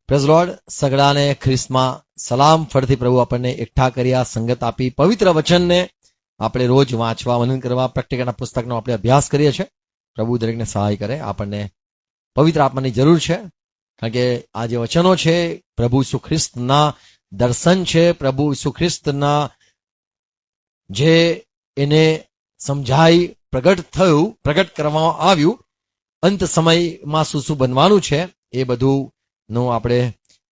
Praise lord. સગડાને ખ્રિસ્તમાં સલામ. ફરીથી પ્રભુ આપણને એકઠા કર્યા, સંગત આપી, પવિત્ર વચનને આપણે રોજ વાંચવા, મનન કરવા, પ્રેક્ટિકલના પુસ્તકનો આપણે અભ્યાસ કરીએ છીએ. પ્રભુ દરેકને સહાય કરે. આપણને પવિત્ર આત્માની જરૂર છે, કારણ કે આ જે વચનો છે પ્રભુ ઈસુ ખ્રિસ્તના દર્શન છે. પ્રભુ ઈસુ ખ્રિસ્તના જે એને સમજાઈ પ્રગટ કરવામાં આવ્યું, અંત સમયમાં શું શું બનવાનું છે એ બધું નું આપણે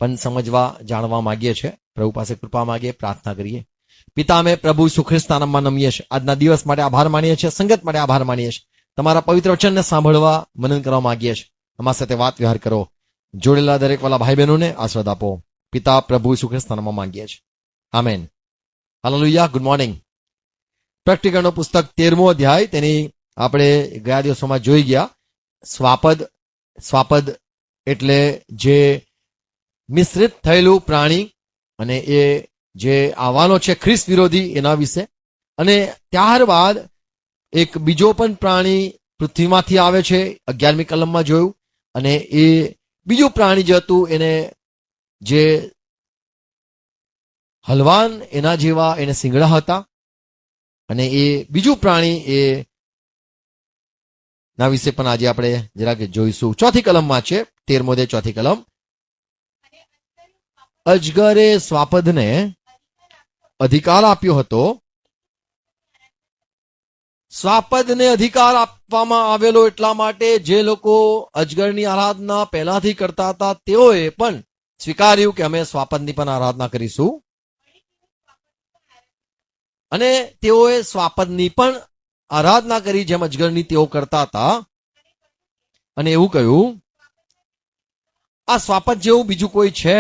પણ સમજવા જાણવા માંગીએ છીએ. પ્રભુ પાસે કૃપા માંગીએ, પ્રાર્થના કરીએ. પિતા, અમે પ્રભુ ઈસુ ખ્રિસ્તના નામમાં નમીએ છીએ. આજના દિવસ માટે આભાર માનીએ છીએ, સંગત માટે આભાર માનીએ છીએ. તમારા પવિત્ર વચનને સાંભળવા, મનન કરવા માંગીએ છીએ. અમારા સાથે વાત વ્યવહાર કરો. જોડેલા દરેક વાલા ભાઈ બહેનોને આશીર્વાદ આપો. પિતા પ્રભુ ઈસુ ખ્રિસ્તના નામમાં માંગીએ છીએ. આમેન. હાલેલુયા. Good morning. પ્રેક્ટિકલનો પુસ્તક 13મો અધ્યાય, તેની આપણે ગયા દિવસોમાં જોઈ ગયા. સ્વાપદ એટલે જે મિશ્રિત થયેલું પ્રાણી, અને એ જે આવવાનો છે ખ્રિસ્ત વિરોધી, એના વિશે. અને ત્યારબાદ એક બીજો પણ પ્રાણી પૃથ્વીમાંથી આવે છે, 11મી કલમમાં જોયું. અને એ બીજું પ્રાણી જે હતું એને જે હલવાન એના જેવા એને શિંગડા હતા. અને એ બીજું પ્રાણી એ ના વિશે પણ આજે આપણે જરાક જોઈશું. 4th કલમમાં છે, 13મો અધ્યાય 4th કલમ. અજગરે સ્વાપદને અધિકાર આપ્યો હતો. સ્વાપદને અધિકાર આપવામાં આવેલો એટલા માટે જે લોકો અજગરની આરાધના પહેલાથી કરતા હતા તેઓએ પણ સ્વીકાર્યું કે અમે સ્વાપદની પણ આરાધના કરીશું. અને તેઓએ સ્વાપદની પણ આરાધના કરી જેમ અજગરની તેઓ કરતા હતા. અને એવું કહ્યું, આ સ્વાપદ જેવું બીજું કોઈ છે?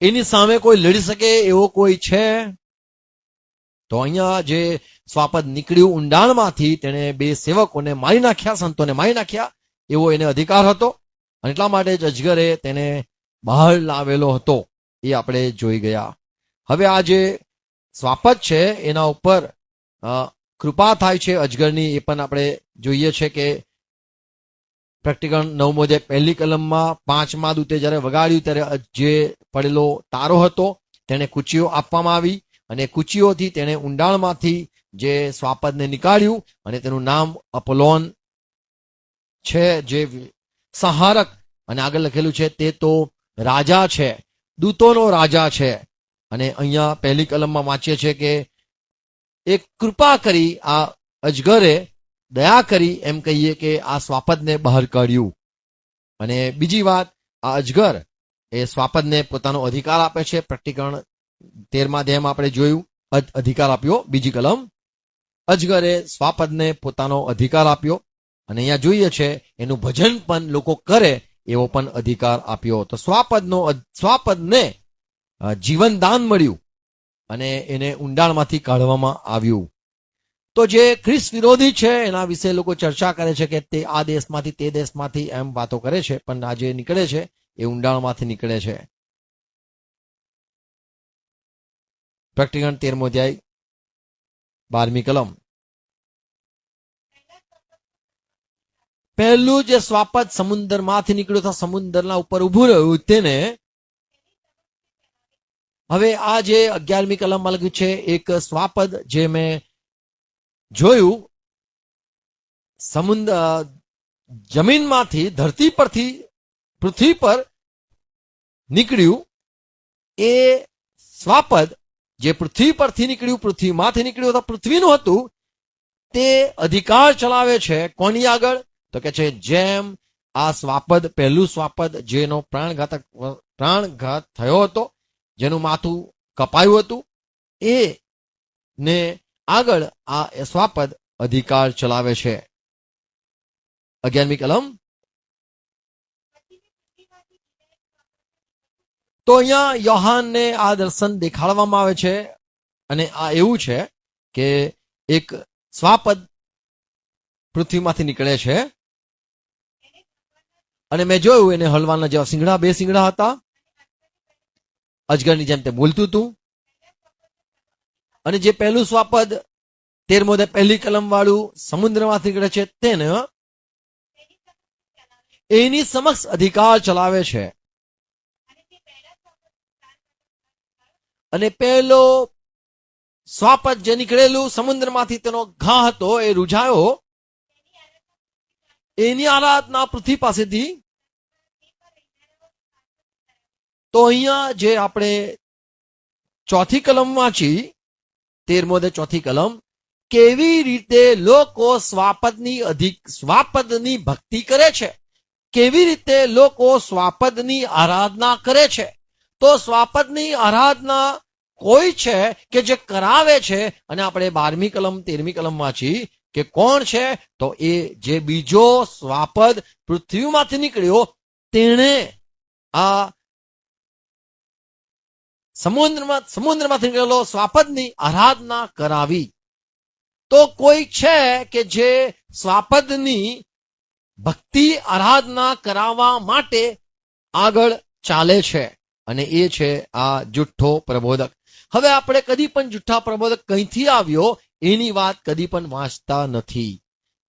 એની સામે કોઈ લડી શકે એવો કોઈ છે? તો અહીંયા જે સ્વાપદ નીકળ્યું ઊંડાણમાંથી, તેણે 2 સેવકોને મારી નાખ્યા, સંતોને મારી નાખ્યા, એવો એને અધિકાર હતો. અને એટલા માટે જ અજગરે તેને બહાર લાવેલો હતો. એ આપણે જોઈ ગયા. હવે આ જે સ્વાપદ છે એના ઉપર કૃપા થાય છે અજગરની, એ પણ આપણે જોઈએ છે કે પ્રેક્ટિકલ 9મો અધ્યાય 1લી કલમમાં 5મા દૂતે જ્યારે વગાડ્યું ત્યારે જે પડેલો તારો હતો તેને કૂચીઓ આપવામાં આવી. અને કૂચીઓથી તેને ઊંડાણમાંથી જે સ્વાપદને નીકાળ્યું. અને તેનું નામ અપોલોન છે, જે સંહારક. અને આગળ લખેલું છે તે તો રાજા છે, દૂતોનો રાજા છે. અને અહીંયા 1લી કલમમાં વાંચીએ છીએ કે એક કૃપા કરી, આ અજગરે દયા કરી, એમ કહીએ કે આ સ્વાપદને બહાર કાઢ્યું. અને બીજી વાત, આ અજગર એ સ્વાપદને પોતાનો અધિકાર આપે છે. પ્રેક્ટિકલ 13મા અધ્યાયમાં આપણે જોયું, અધિકાર આપ્યો. 2જી કલમ, અજગરે સ્વાપદને પોતાનો અધિકાર આપ્યો. અને અહીંયા જોઈએ છે એનું ભજન પણ લોકો કરે એવો પણ અધિકાર આપ્યો. તો સ્વાપદને જીવનદાન મળ્યું અને એને ઊંડાણમાંથી કાઢવામાં આવ્યું. તો જે ખ્રિસ્ત વિરોધી છે એના વિશે લોકો ચર્ચા કરે છે કે તે આ દેશમાંથી તે દેશમાંથી એમ વાતો કરે છે, પણ આ જે નીકળે છે એ ઊંડાણમાંથી નીકળે છે. પ્રેક્ટિકલ 13મો અધ્યાય 12મી કલમ. પહેલું જે સ્વાપદ સમુદ્રમાંથી નીકળ્યું હતા, સમુદ્રના ઉપર ઉભું રહ્યું, તેને હવે આ જે 11મી કલમમાં લખ્યું છે, એક સ્વાપદ જે મેં જોયું જમીનમાંથી, ધરતી પરથી પૃથ્વી પર નીકળ્યું. એ સ્વાપદ જે પૃથ્વી પરથી નીકળ્યું, પૃથ્વીમાંથી નીકળ્યું હતું, પૃથ્વીનું હતું, તે અધિકાર ચલાવે છે કોની આગળ? તો કે છે જેમ આ સ્વાપદ, પહેલું સ્વાપદ જેનો પ્રાણઘાત થયો હતો, જેનું માથું કપાયું હતું, એ ને આગળ આ સ્વાપદ અધિકાર ચલાવે છે. 11મી કલમ. તો અહીંયા યોહાનને આ દર્શન દેખાડવામાં આવે છે. અને આ એવું છે કે એક સ્વાપદ પૃથ્વીમાંથી નીકળે છે. અને મેં જોયું એને હલવાના જેવા શિંગડા, 2 શિંગડા હતા. અજગરની જેમ તે બોલતું હતું. અને જે પહેલું સ્વાપદ 13મો અધ્યાય 1લી કલમ વાળું સમુદ્રમાંથી નીકળે છે, તેને એની સમક્ષ અધિકાર ચલાવે છે. અને પહેલો સ્વાપદ જે નીકળેલું સમુદ્રમાંથી તેનો ઘા હતો એ રૂઝાયો, એની આરાધના પૃથ્વી પાસેથી. તો અહીંયા જે આપણે ચોથી કલમ વાંચી, 13મો ચોથી કલમ, કેવી રીતે લોકો સ્વાપદની ભક્તિ કરે છે, કેવી રીતે લોકો સ્વાપદની આરાધના કરે છે. તો સ્વાપદની આરાધના કોઈ છે કે જે કરાવે છે, અને આપણે 12મી કલમ 13મી કલમ વાંચી કે કોણ છે, તો એ જે બીજો સ્વાપદ પૃથ્વીમાંથી નીકળ્યો તેણે આ સમુદ્રમાંથી નીકળેલો સ્વાપદની આરાધના કરાવી. તો કોઈ છે કે જે સ્વાપદની ભક્તિ આરાધના કરાવવા માટે આગળ ચાલે છે, અને એ છે આ જુઠ્ઠો પ્રબોધક. હવે આપણે કદી પણ જુઠ્ઠા પ્રબોધક કઈથી આવ્યો એની વાત કદી પણ વાંચતા નથી.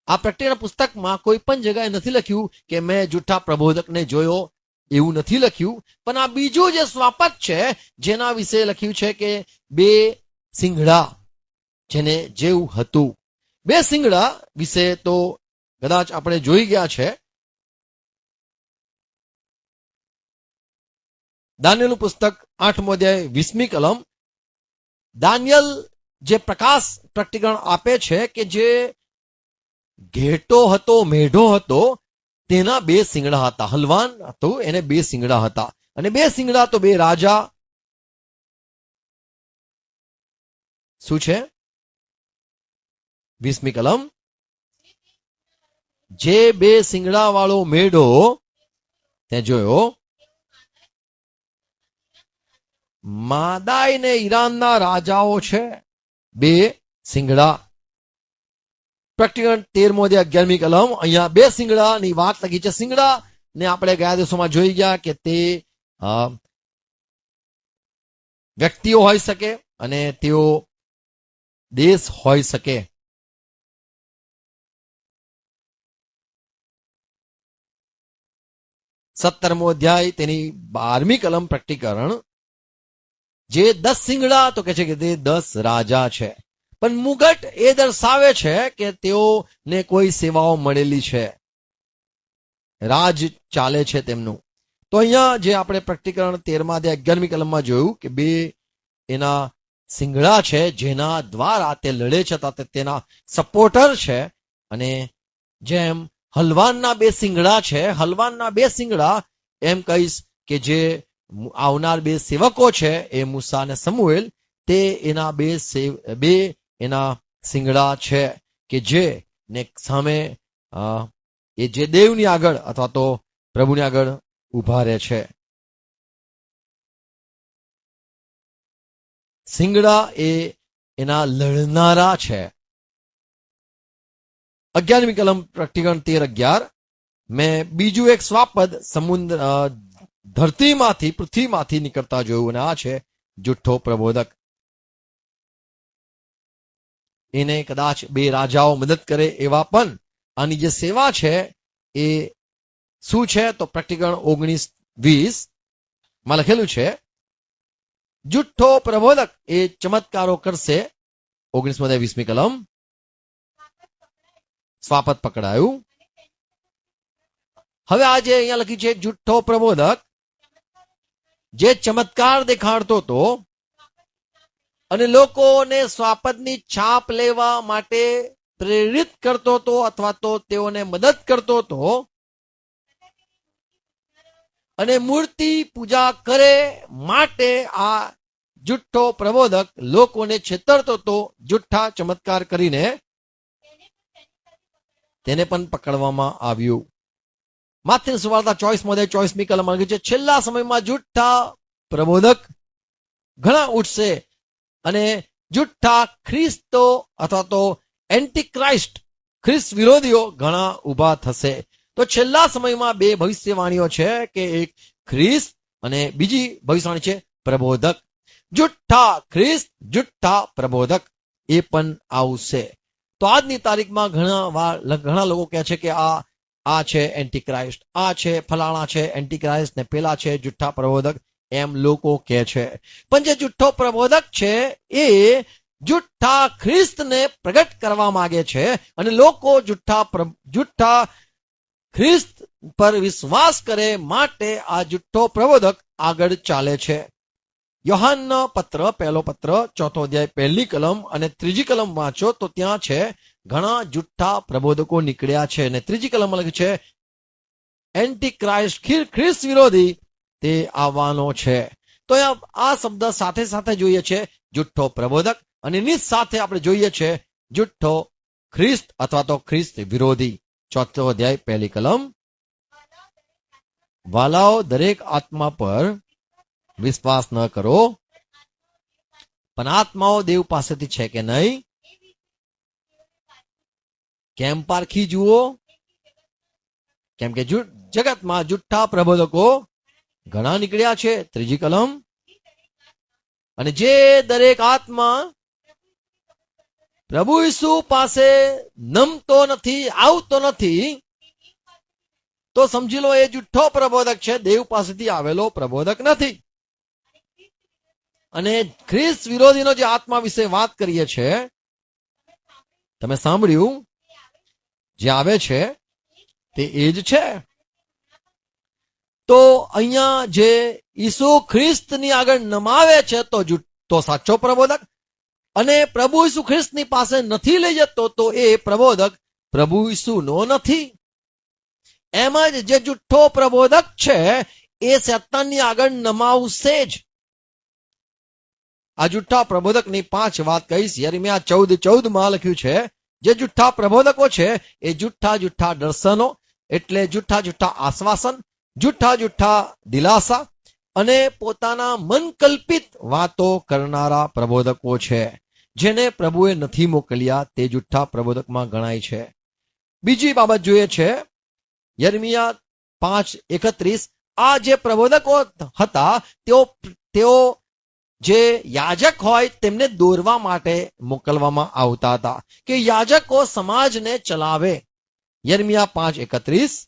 આ પ્રત્યેના પુસ્તકમાં કોઈ પણ જગ્યાએ નથી લખ્યું કે મેં જુઠ્ઠા પ્રબોધકને જોયો, એવું નથી લખ્યું. પણ આ બીજું જે સ્વાપદ છે જેના વિશે લખ્યું છે કે 2 સિંગડા જેને જેવું હતું. 2 સિંગડા વિશે તો કદાચ આપણે જોઈ ગયા છે. દાનિયેલનું પુસ્તક 8મો અધ્યાય 20મી કલમ. દાનિયેલ જે પ્રકાશ પ્રકટીકરણ આપે છે કે જે ઘેટો હતો, મેઢો હતો, તેના 2 સિંગડા હતા. હલવાન હતું, એને 2 સિંગડા હતા. અને 2 સિંગડા તો 2 રાજા. શું છે 20મી કલમ? જે 2 સિંગડા વાળો મેઢો તે જોયો, માદાય ને ઈરાનના રાજાઓ છે. 2 સિંગડા. પ્રકટીકરણ 13મો અધ્યાય 11મી કલમ. અહીંયા 2 સિંગડાની વાત લખી છે. સિંગડા ને આપણે ગયા દિવસોમાં જોઈ ગયા કે તે વ્યક્તિઓ હોઈ શકે અને તેઓ દેશ હોઈ શકે. 17મો અધ્યાય તેની 12મી કલમ પ્રકટીકરણ. જે 10 સિંગડા તો કે છે કે તે 10 રાજા છે. પણ મુગટ એ દર્શાવે છે કે તેઓને કોઈ સેવાઓ મળેલી છે, રાજ ચાલે છે તેમનું. તો અહીંયા જે આપણે પ્રકટીકરણ 13મા અધ્યાય 11મી કલમમાં જોયું કે 2 એના સિંગડા છે જેના દ્વારા તે લડે છે, તેના સપોર્ટર છે. અને જેમ હલવાનના 2 સિંગડા છે, હલવાનના 2 સિંગડા એમ કહીશ કે જે આવનાર 2 સેવકો છે એ મૂસા અને સમુએલ, તે એના 2 એના સિંગડા છે કે જે ને સામે એ જે દેવની આગળ અથવા તો પ્રભુની આગળ ઉભા રહે છે. સિંગડા એ એના લડનારા છે. 11મી કલમ પ્રકટીકરણ 13:11. મેં બીજું એક સ્વાપદ ધરતીમાંથી, પૃથ્વીમાંથી નીકળતા જોયું, અને આ છે જુઠ્ઠો પ્રબોધક. એને કદાચ 2 રાજાઓ મદદ કરે એવા, પણ આની જે સેવા છે એ શું છે તો પ્રકટીકરણ 19:20 માં લખેલું છે, જુઠ્ઠો પ્રબોધક એ ચમત્કારો કરશે. 19મો અધ્યાય 20મી કલમ. સ્વાપદ પકડાયું. હવે આજે અહીંયા લખી છે જુઠ્ઠો પ્રબોધક જે ચમત્કાર દેખાડતો હતો અને લોકોને સ્વાપદની છાપ લેવા માટે પ્રેરિત કરતો હતો અથવા તો તેઓને મદદ કરતો હતો, અને મૂર્તિ પૂજા કરે માટે આ જુઠ્ઠો પ્રબોધક લોકોને છેતરતો હતો. જુઠ્ઠા ચમત્કાર કરીને તેને પણ પકડવામાં આવ્યું. માથેની સુવાર્તા 24મો અધ્યાય 24મી કલમ લખી છે, છેલ્લા સમયમાં જુઠ્ઠા પ્રબોધક ઘણા ઉઠશે અને જુઠ્ઠા ખ્રિસ્તો અથવા તો એન્ટી ક્રાઇસ્ટ, ખ્રિસ્ત વિરોધીઓ ઘણા ઉભા થશે. તો છેલ્લા સમયમાં 2 ભવિષ્યવાણીઓ છે કે એક ખ્રિસ્ત અને બીજી ભવિષ્યવાણી છે પ્રબોધક. જુઠ્ઠા ખ્રિસ્ત, જુઠ્ઠા પ્રબોધક એ પણ આવશે. તો આજની તારીખમાં ઘણા લોકો કહે છે કે આ આ છે એન્ટીક્રાઇસ્ટ, આ છે ફલાણા છે એન્ટીક્રાઇસ્ટ ને પેલા છે જુઠ્ઠા પ્રબોધક, એમ લોકો કહે છે. પણ જે જુઠ્ઠો પ્રબોધક છે એ જુઠ્ઠા ખ્રિસ્તને પ્રગટ કરવા માંગે છે અને લોકો જુઠ્ઠા ખ્રિસ્ત પર વિશ્વાસ કરે માટે આ જુઠ્ઠો પ્રબોધક આગળ ચાલે છે. યોહાનનો પત્ર, પહેલો પત્ર, 4થો અધ્યાય, 1લી કલમ અને 3જી કલમ વાંચો તો ત્યાં છે ઘણા જુઠ્ઠા પ્રબોધકો નીકળ્યા છે અને 3જી કલમમાં લખ્યું છે એન્ટીક્રાઇસ્ટ, ખ્રિસ્ત વિરોધી તે આવવાનો છે. તો આ શબ્દ સાથે સાથે જોઈએ છે જુઠ્ઠો પ્રબોધક અને એની સાથે આપણે જોઈએ છે જુઠ્ઠો ખ્રિસ્ત અથવા તો ખ્રિસ્ત વિરોધી. 4થો અધ્યાય, 1લી કલમ. વાલાઓ, દરેક આત્મા પર વિશ્વાસ ન કરો, પણ આત્માઓ દેવ પાસેથી છે કે નહીં કેમ પારખી જુઓ, કેમ કે જગતમાં જુઠ્ઠા પ્રબોધકો ઘણા નીકળ્યા છે. 3જી કલમ. અને જે દરેક આત્મા પ્રભુ ઈસુ પાસે નમતો નથી, આવતો નથી, તો સમજી લો એ જુઠ્ઠો પ્રબોધક છે, દેવ પાસેથી આવેલો પ્રબોધક નથી. અને ખ્રિસ્ત વિરોધીનો જે આત્મા વિશે વાત કરીએ છે, તમે સાંભળ્યું, જે આવે છે તે એ જ છે. તો અહીંયા જે ઈસુ ખ્રિસ્તની આગળ નમાવે છે તો સાચો પ્રબોધક, અને પ્રભુ ઈસુ ખ્રિસ્તની પાસે નથી લઈ જતો તો એ પ્રબોધક પ્રભુ ઈસુનો નથી. એમ જ જે જુઠ્ઠો પ્રબોધક છે એ શેતાનની આગળ નમાવશે જ. આ જુઠ્ઠા પ્રબોધકની 5 વાત કહીશ. યિર્મયાહ 14:14 લખ્યું છે જે જુઠ્ઠા પ્રબોધકો છે એ જુઠ્ઠા દર્શનો, એટલે જુઠ્ઠા આશ્વાસન, જુઠ્ઠા દિલાસા અને પોતાના મનકલ્પિત વાતો કરનારા પ્રબોધકો છે, જેને પ્રભુએ નથી મોકલ્યા તે જુઠ્ઠા પ્રબોધકમાં ગણાય છે. બીજી બાબત જોઈએ છે યિર્મયાહ 5:31. આ જે પ્રબોધકો હતા તેઓ જે યાજક હોય તેમને દોરવા માટે મોકલવામાં આવતા હતા કે યાજકો સમાજને ચલાવે. યિર્મયાહ 5:31.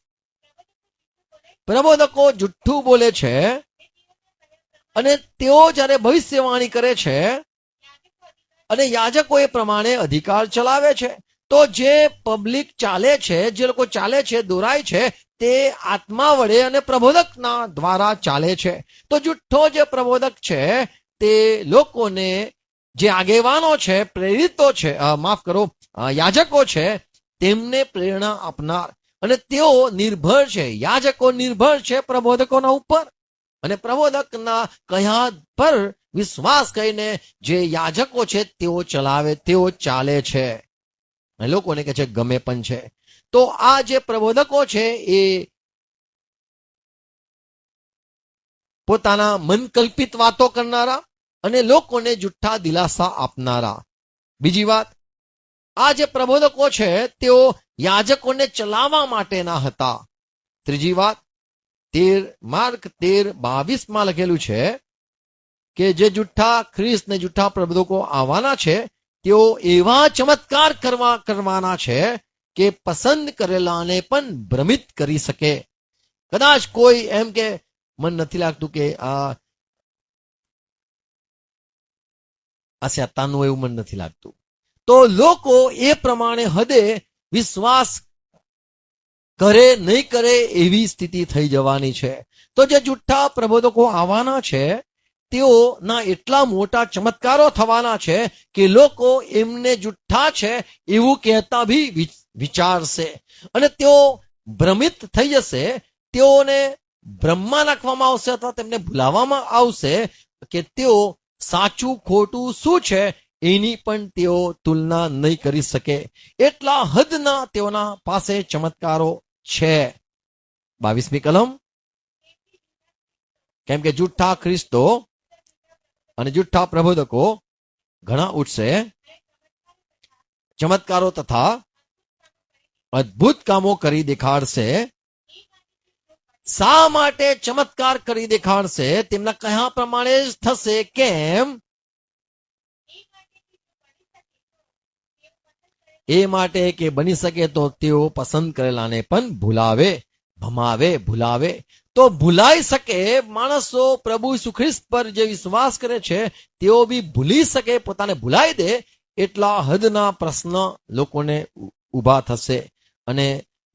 પ્રબોધકો જુઠ્ઠું બોલે છે અને તેઓ જ્યારે ભવિષ્યવાણી કરે છે અને યાજકો એ પ્રમાણે અધિકાર ચલાવે છે. તો જે પબ્લિક ચાલે છે, જે લોકો ચાલે છે, દોરાય છે, તે આત્મા વડે અને પ્રબોધકના દ્વારા ચાલે છે. તો જુઠ્ઠો જે પ્રબોધક છે તે લોકોને, જે આગેવાનો છે, પ્રેરિતો છે, યાજકો છે, તેમને પ્રેરણા આપનાર, અને તેઓ નિર્ભર છે, યાજકો નિર્ભર છે પ્રબોધકોના ઉપર, અને પ્રબોધકના કહ્યા પર વિશ્વાસ કરીને જે યાજકો છે તેઓ ચલાવે, તેઓ ચાલે છે, અને લોકોને કહે છે ગમે પણ છે. તો આ જે પ્રબોધકો છે એ પોતાના મનકલ્પિત વાતો કરનારા અને લોકોને જુઠ્ઠા દિલાસા આપનારા. બીજી વાત, આ જે પ્રબોધકો છે તેઓ યાજકોને ચલાવવા માટેના હતા. ત્રીજી વાત, માર્ક 13:22 લખેલું છે કે જે જુઠ્ઠા ખ્રિસ્ત ને જુઠ્ઠા પ્રબોધકો આવવાના છે તેઓ એવા ચમત્કાર કરવાના છે કે પસંદ કરેલાને પણ ભ્રમિત કરી શકે. કદાચ કોઈ એમ કે મન નથી લાગતું કે આ શેતાનનું, એવું મન નથી લાગતું, તો લોકો એ પ્રમાણે હદે વિશ્વાસ કરે નહીં કરે એવી સ્થિતિ થઈ જવાની છે. તો જે જુઠ્ઠા પ્રબોધકો આવવાના છે તેઓના એટલા મોટા ચમત્કારો થવાના છે કે લોકો એમને જુઠ્ઠા છે એવું કહેતા બી વિચારશે, અને તેઓ ભ્રમિત થઈ જશે. તેઓને ભ્રમમાં નાખવામાં આવશે અથવા તેમને ભૂલાવવામાં આવશે કે તેઓ સાચું ખોટું શું છે એની પણ તેઓ તુલના નહીં કરી શકે. એટલા હદના તેઓના પાસે ચમત્કારો છે. 22મી કલમ. કેમ કે જુઠ્ઠા ખ્રિસ્તો અને જુઠ્ઠા પ્રબોધકો ઘણા ઉઠશે, ચમત્કારો તથા અદ્ભુત કામો કરી દેખાડશે. શા માટે ચમત્કાર કરી દેખાડશે? તેમના કહ્યા પ્રમાણે જ થશે. કેમ? એ માટે કે બની શકે તો તેઓ પસંદ કરેલાને પણ ભૂલાવે, ભમાવે, ભૂલાવે. તો ભૂલાઈ શકે માણસો પ્રભુ ઈસુ ખ્રિસ્ત પર જે વિશ્વાસ કરે છે તેઓ બી ભૂલી શકે, પોતાને ભૂલાઈ દે, એટલા હદના પ્રશ્ન લોકોને ઉભા થશે અને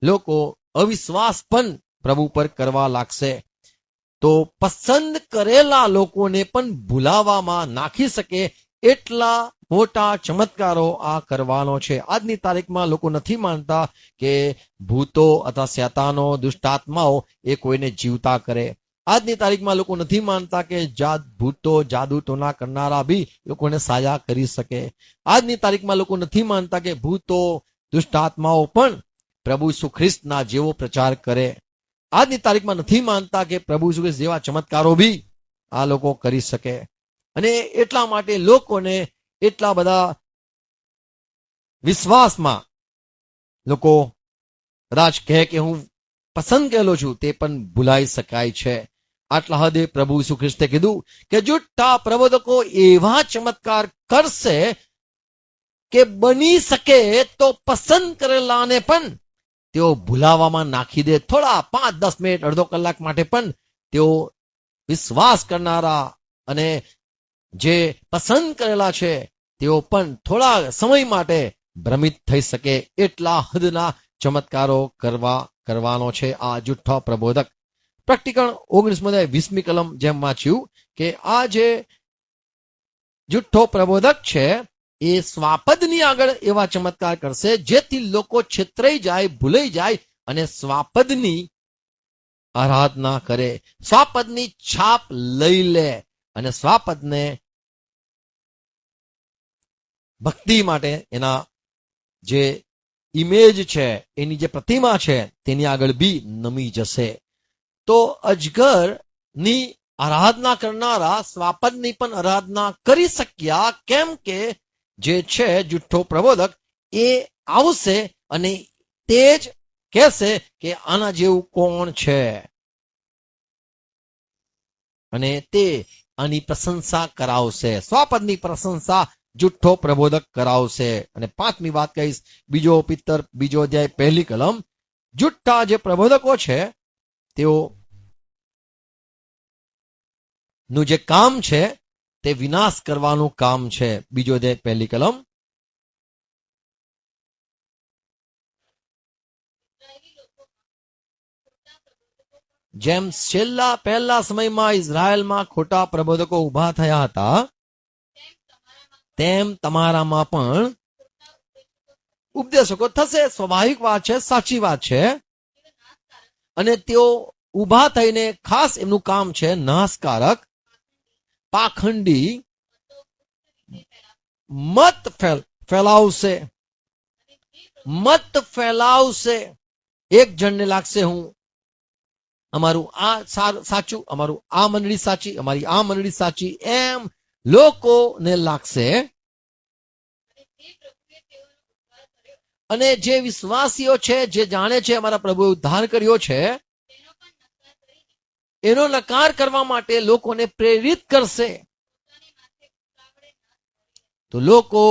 લોકો અવિશ્વાસ પણ પ્રભુ પર કરવા લાગશે. તો પસંદ કરેલા લોકોને પણ ભૂલાવામાં નાખી શકે એટલા મોટા ચમત્કારો આ કરવાનો છે. આજની તારીખમાં લોકો નથી માનતા કે ભૂતો અથવા શૈતાનો, દુષ્ટાત્માઓ એ કોઈને જીવતા કરે. આજની તારીખમાં લોકો નથી માનતા કે ભૂતો, જાદુ ટોના કરનારા બી લોકોને સાજા કરી શકે. આજની તારીખમાં લોકો નથી માનતા કે ભૂતો, દુષ્ટાત્માઓ પણ પ્રભુ ઈસુ ખ્રિસ્તના જેવો પ્રચાર કરે. આજની તારીખમાં નથી માનતા કે પ્રભુ ઈસુ ખ્રિસ્ત જેવા ચમત્કારો બી આ લોકો કરી શકે. અને એટલા માટે લોકોને એટલા બધા વિશ્વાસમાં લોકો કદાચ કહે કે હું પસંદ કરેલો છું, તે પણ ભૂલાઈ શકાય છે. આટલા હદે પ્રભુ ઈસુ ખ્રિસ્તે કીધું કે જુઠ્ઠા પ્રબોધકો એવા ચમત્કાર કરશે કે બની શકે તો પસંદ કરેલાને પણ તેઓ ભૂલાવામાં નાખી દે. થોડા 5-10 મિનિટ, અડધો કલાક માટે પણ તેઓ વિશ્વાસ કરનારા અને જે પસંદ કરેલા છે તેઓ પણ થોડા સમય માટે ભ્રમિત થઈ શકે એટલા હદના ચમત્કારો કરવાનો છે આ જુઠ્ઠો પ્રબોધક. પ્રેક્ટિકલ 19-20 કલમ જેમ વાંચ્યું કે આ જે જુઠ્ઠો પ્રબોધક છે એ સ્વાપદની આગળ એવા ચમત્કાર કરશે જેથી લોકો છેતરાઈ જાય, ભૂલાઈ જાય અને સ્વાપદની આરાધના કરે, સ્વાપદની છાપ લઈ લે અને સ્વાપદને ભક્તિ માટે એના જે ઇમેજ છે, એની જે પ્રતિમા છે તેની આગળ બી નમી જશે. તો અજગરની આરાધના કરનારા સ્વાપદની પણ આરાધના કરી શક્યા, કેમ કે જે છે જુઠ્ઠો પ્રબોધક એ આવશે અને તે જ કહેશે કે આના જેવું કોણ છે અને તે આની પ્રશંસા કરાવશે. સ્વાપદની પ્રશંસા જુઠ્ઠો પ્રબોધક કરાવશે. અને 5મી વાત કહીશ, બીજો પિત્તર 2 અધ્યાય 1 કલમ. જુઠ્ઠા જે પ્રબોધકો છે તેઓ નું જે કામ છે તે વિનાશ કરવાનું કામ છે. 2 અધ્યાય 1 કલમ. જેમ પહેલા સમયમાં ઇઝરાયલમાં ખોટા પ્રબોધકો ઉભા થયા હતા, તેમ તમારામાં પણ ઉપદેશકો થશે. સ્વાભાવિક વાત છે, સાચી વાત છે. અને તેઓ ઉભા થઈને ખાસ એમનું કામ છે નાશકારક, પાખંડી મત ફેલાવશે. મત ફેલાવશે. એક જણને લાગશે હું અમારું આ સાચું, અમારું આ મંડળી સાચી, અમારી આ મંડળી સાચી, એમ લોકોને લાગશે. અને જે વિશ્વાસીઓ છે, જે જાણે છે અમારા પ્રભુએ ઉદ્ધાર કર્યો છે, એનો નકાર કરવા માટે લોકોને પ્રેરિત કરશે. તો લોકો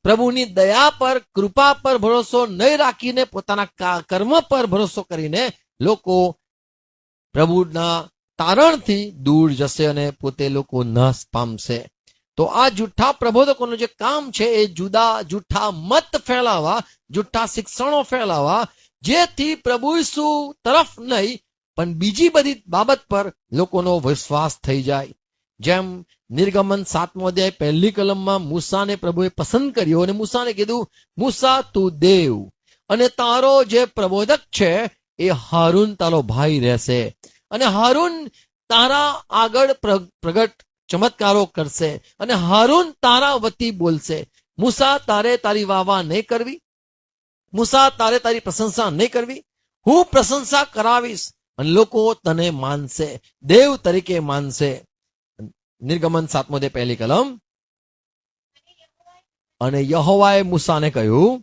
પ્રભુની દયા પર, કૃપા પર ભરોસો નહીં રાખીને પોતાના કર્મ પર ભરોસો કરીને લોકો પ્રભુના તારણથી દૂર જશે અને પોતે લોકો નાશ પામશે. તો આ જુઠ્ઠા પ્રબોધકોનું જે કામ છે એ જૂઠા મત ફેલાવવા, જુઠ્ઠા શિક્ષણો ફેલાવવા, જેથી પ્રભુ ઈસુ તરફ નહીં પણ બીજી બધી બાબત પર લોકોનો વિશ્વાસ થઈ જાય. જેમ નિર્ગમન 7મો અધ્યાય 1 કલમમાં મૂસાને પ્રભુએ પસંદ કર્યો અને મૂસાને કીધું, મૂસા તું દેવ અને તારો જે પ્રબોધક છે એ હારૂન તારો ભાઈ રહેશે અને હારૂન તારા આગળ પ્રગટ ચમત્કારો કરશે અને હારૂન તારા વતી બોલશે. મૂસા તારે તારી વાવા નહીં કરવી, મૂસા તારે તારી પ્રશંસા નહીં કરવી, હું પ્રશંસા કરાવીશ અને લોકો તને માનશે, દેવ તરીકે માનશે. નિર્ગમન 7મો અધ્યાય 1 કલમ. અને યહોવાએ મૂસાને કહ્યું,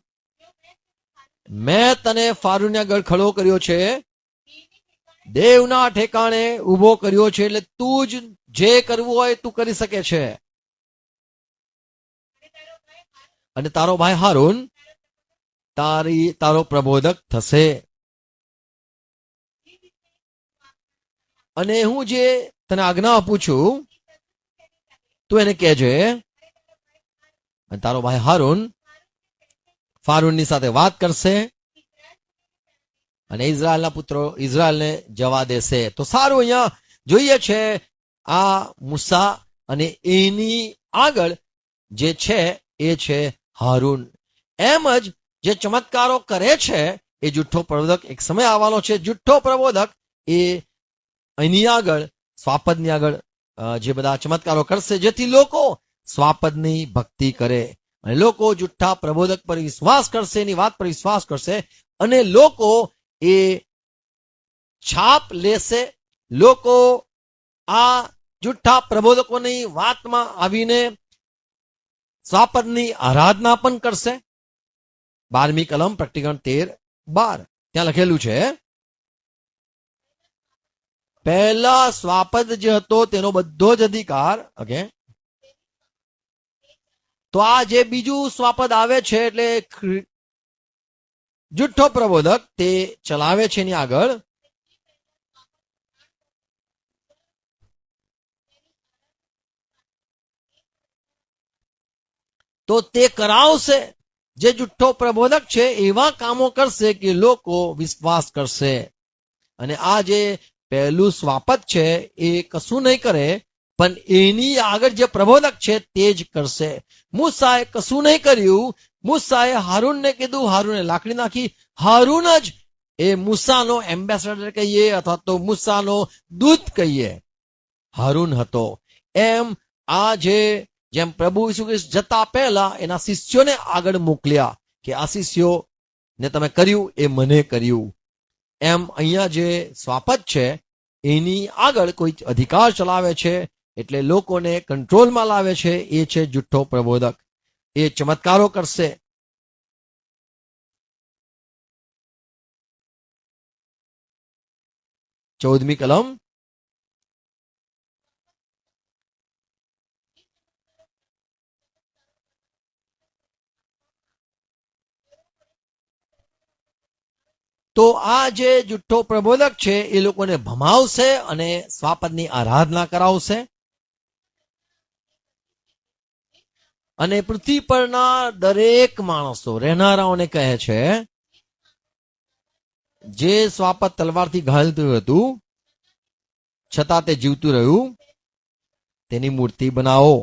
મેં તને ફારૂને આગળ ખડો કર્યો છે, દેવના ઠેકાણે ઉભો કર્યો છે, એટલે તું જ જે કરવું હોય તું કરી શકે છે. અને તારો ભાઈ હારૂન તારો પ્રબોધક થશે. અને હું જે તને આજ્ઞા આપું છું તું એને કહેજે. અને તારો ભાઈ હારૂન ફારૂનની સાથે વાત કરશે અને ઇઝરાયલના પુત્રો ઇઝરાયલને જવા દેશે. તો સારું, અહીંયા જોઈએ છે આ મૂસા અને એની આગળ જે છે એ છે હારૂન. એમ જ જે ચમત્કારો કરે છે એ જુઠ્ઠો પ્રબોધક એક સમય આવવાનો છે. જુઠ્ઠો પ્રબોધક એ એની આગળ સ્વાપદની આગળ જે બધા ચમત્કારો કરશે જેથી લોકો સ્વાપદની ભક્તિ કરે અને લોકો જુઠ્ઠા પ્રબોધક પર વિશ્વાસ કરશે, એની વાત પર વિશ્વાસ કરશે અને લોકો એ છાપ લેશે. લોકો આ જુઠ્ઠા પ્રબોધકોની વાતમાં આવીને સ્વાપદની આરાધના પણ કરશે. 12મી કલમ પ્રકટીકરણ 13:12 ત્યાં લખેલું છે, પહેલા સ્વાપદ જે હતો તેનો બધો જ અધિકાર. ઓકે, તો આ જે બીજું સ્વાપદ આવે છે એટલે જુઠ્ઠો પ્રબોધક તે ચલાવે છે એની આગળ. તો તે કરાવશે. જે જુઠ્ઠો પ્રબોધક છે એવા કામો કરશે કે લોકો વિશ્વાસ કરશે. અને આ જે પહેલું સ્વાપદ છે એ કશું નહીં કરે પણ એની આગળ જે પ્રબોધક છે તે જ કરશે. મૂસાએ કશું નહીં કર્યું. મૂસાએ હારૂનને કીધું, હારૂને લાકડી નાખી. હારૂન જ એ મૂસાનો એમ્બેસેડર કહીએ અથવા તો મૂસાનો દૂત કહીએ હારૂન હતો. એમ આ જેમ પ્રભુ ઈસુ ખ્રિસ્ત જતા પહેલા એના શિષ્યોને આગળ મોકલ્યા કે આ શિષ્યોને તમે કર્યું એ મને કર્યું. એમ અહીંયા જે સ્વાપદ છે એની આગળ કોઈ અધિકાર ચલાવે છે એટલે લોકોને કંટ્રોલમાં લાવે છે. એ છે જુઠ્ઠો પ્રબોધક. એ ચમત્કારો કરશે. ચૌદમી કલમ, તો આ જે જુઠ્ઠો પ્રબોધક છે એ લોકોને ભમાવશે અને સ્વાપદની આરાધના કરાવશે. અને પૃથ્વી પરના દરેક માણસો રહેનારાઓને કહે છે જે સ્વાપદ તલવારથી ઘાયલ થયું હતું છતાં તે જીવતું રહ્યું તેની મૂર્તિ બનાવો.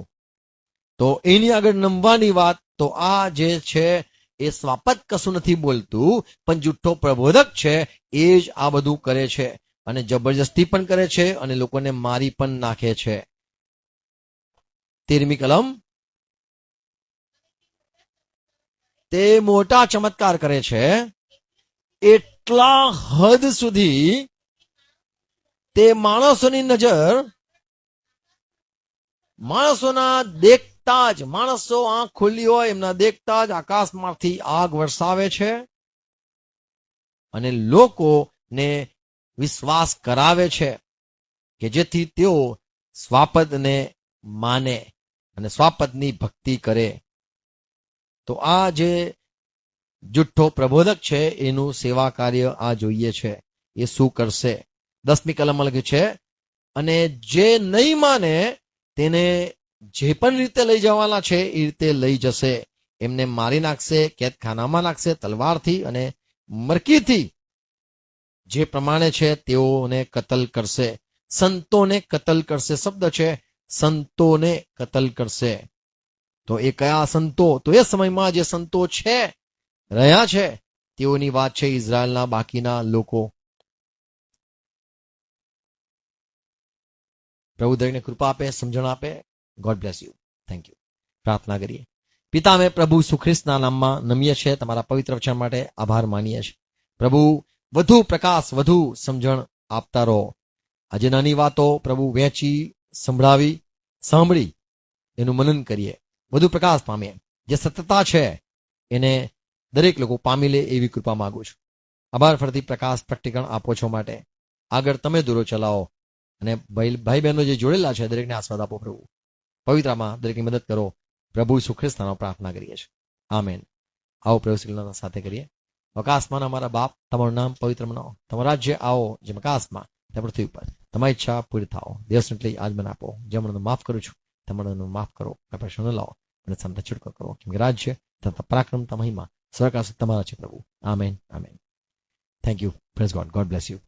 તો એની આગળ નમવાની વાત. તો આ જે છે એ સ્વાપદ કશું નથી બોલતું પણ જુઠ્ઠો પ્રબોધક છે એ જ આ બધું કરે છે અને જબરજસ્તી પણ કરે છે અને લોકોને મારી પણ નાખે છે. 13મી કલમ, તે મોટા ચમત્કાર કરે છે એટલા હદ સુધી તે માણસોની નજર માણસોના દેખતા જ, માણસો આંખ ખુલ્લી હોય એમના દેખતા જ આકાશમાંથી આગ વરસાવે છે અને લોકોને વિશ્વાસ કરાવે છે કે જેથી તેઓ સ્વાપદને માને અને સ્વાપદની ભક્તિ કરે. તો આ જે જુઠ્ઠો પ્રબોધક છે એનું સેવા કાર્ય આ જોઈએ છે એ શું કરશે. 10મી કલમમાં લખ્યું છે, અને જે નહીં માને તેને જે પણ રીતે લઈ જવાના છે એ રીતે લઈ જશે. એમને મારી નાખશે, કેદખાનામાં નાખશે તલવારથી અને મરકીથી જે પ્રમાણે છે તેઓને કતલ કરશે. સંતોને કતલ કરશે. શબ્દ છે સંતોને કતલ કરશે. તો એ કયા સંતો? તો એ સમયમાં જે સંતો છે રહ્યા છે તેઓની વાત છે, ઇઝરાયલના બાકીના લોકો. પ્રભુ દરેકને કૃપા આપે, સમજણ આપે. God bless you. Thank you. પ્રાર્થના કરીએ. પિતા, અમે પ્રભુ ઈસુ ખ્રિસ્તના નામમાં નમીએ છીએ, તમારા પવિત્ર વચન માટે આભાર માનીએ છીએ. પ્રભુ વધુ પ્રકાશ, વધુ સમજણ આપતા રહો. આજે નાની વાતો પ્રભુ વહેંચી, સાંભળી એનું મનન કરીએ, વધુ પ્રકાશ પામીએ. જે સત્યતા છે એને દરેક લોકો પામી લે એવી કૃપા માંગુ છું. આભાર ફરતી પ્રકાશ પ્રકટીકરણ આપો છો માટે. આગળ તમે દૂરો ચલાવો અને ભાઈ બહેનો જે જોડેલા છે દરેકને આસ્વાદ આપો પ્રભુ. પવિત્રમાં દરેકની મદદ કરો. પ્રભુ ઈસુ ખ્રિસ્તનો પ્રાર્થના કરીએ છીએ. આમેન. આવો પ્રયોગશીલતા સાથે કરીએ. આકાશમાં અમારા બાપ, તમારું નામ પવિત્ર મનાવો, તમારું રાજ્ય આવો જેમ આકાશમાં તેમ પૃથ્વી ઉપર. તમારી ઈચ્છા પૂરી થાઓ. દિવસની એટલી આજ મને આપો, જે મને માફ કરું છું તમારે માફ કરો, પ્રશ્ન ન લાવો અને સામતા છૂટકો કરો, કેમ કે રાજ્ય તથા પરાક્રમ મહિમા સરકાર તમારા છે પ્રભુ. Amen. Amen. Thank you. Praise God. God bless you.